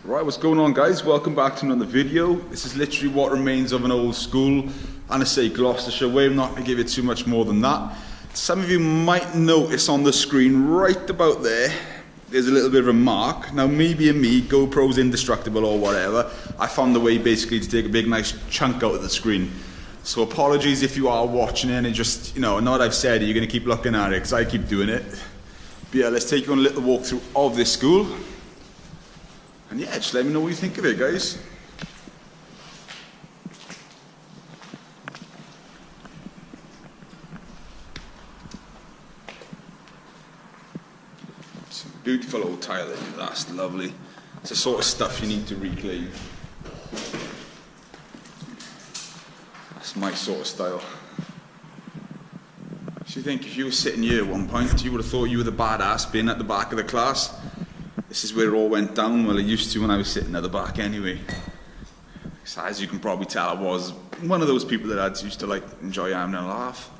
Right, what's going on, guys? Welcome back to another video. This is literally what remains of an old school, and I say Gloucestershire way. I'm not going to give it too much more than that. Some of you might notice on the screen right about there, there's a little bit of a mark. Now, me being me, GoPro's indestructible or whatever, I found the way basically to take a big nice chunk out of the screen. So apologies if you are watching it and it just, now that I've said it, you're going to keep looking at it because I keep doing it. But yeah, let's take you on a little walkthrough of this school. And yeah, just let me know what you think of it, guys. Some beautiful old tiling, that's lovely. It's the sort of stuff you need to reclaim. That's my sort of style. So you think if you were sitting here at one point, you would have thought you were the badass being at the back of the class. This is where it all went down. Well, it used to when I was sitting at the back anyway. So as you can probably tell, I was one of those people that used to like enjoy having a laugh.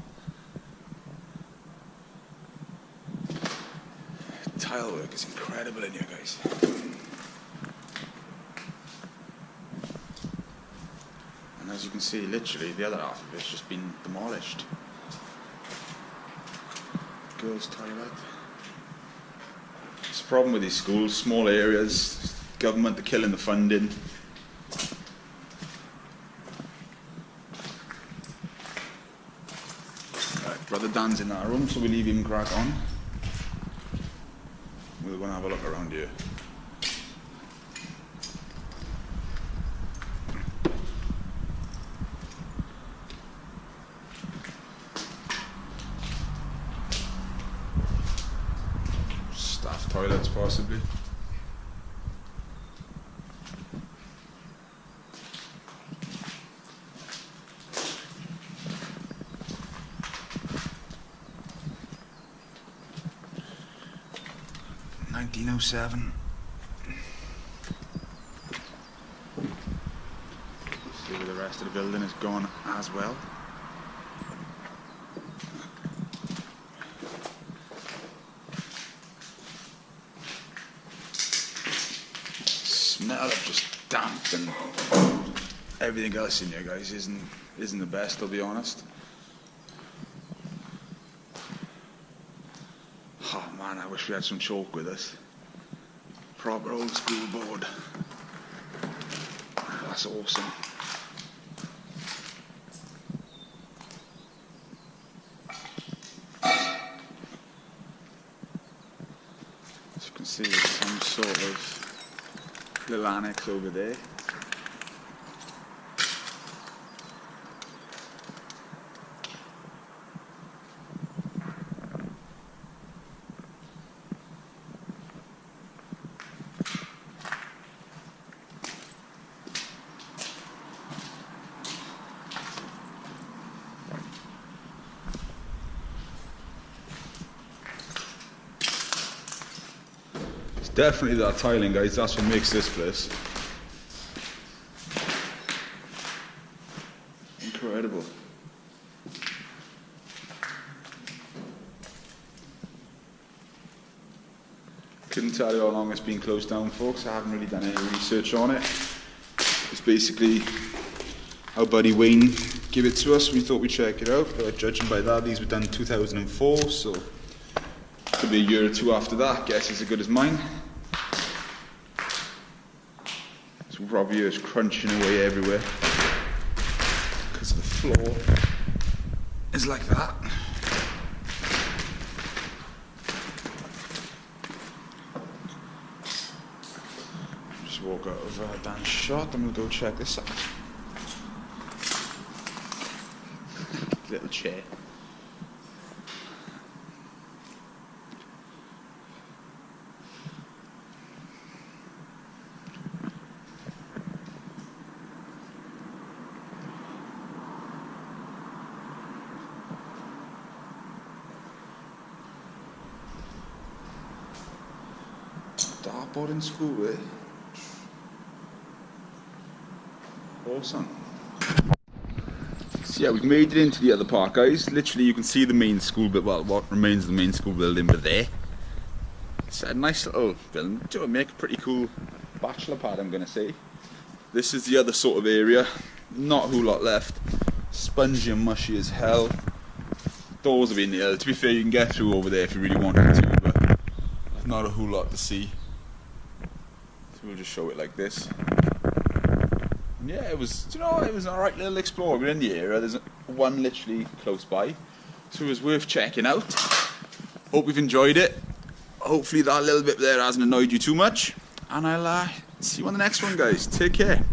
Tile work is incredible in here, guys. And as you can see, literally the other half of it's just been demolished. Girls' toilet. It's a problem with these schools, small areas, government are killing the funding. Right, Brother Dan's in that room, so we leave him crack on. We're going to have a look around here. Staff toilets, possibly. (1907). See where the rest of the building is gone as well. Smell of just damp and everything else in here, guys, isn't the best, I'll be honest. Oh man, I wish we had some chalk with us. Proper old school board. That's awesome. As you can see, there's some sort of little annex over there. It's definitely that tiling, guys, that's what makes this place incredible. Couldn't tell you how long it's been closed down, folks. I haven't really done any research on it. It's basically our buddy Wayne gave it to us. We thought we'd check it out, but judging by that, these were done in 2004, so could be a year or two after that. Guess it's as good as mine. So probably is crunching away everywhere because the floor is like that. Just walk out of Dan's shot and we'll go check this out. Little chair. Dartboard in school, eh? Awesome. So yeah, we've made it into the other part, guys. Literally, you can see the main school, but well, what remains of the main school building, but there. It's a nice little building. Do make a pretty cool bachelor pad, I'm going to say. This is the other sort of area. Not a whole lot left. Spongy and mushy as hell. Doors have been nailed. To be fair, you can get through over there if you really wanted to, but not a whole lot to see. So we'll just show it like this. And yeah, it was, you know, it was an alright little explore. We're in the area. There's one literally close by, so it was worth checking out. Hope you've enjoyed it. Hopefully that little bit there hasn't annoyed you too much, and I'll see you on the next one, guys. Take care.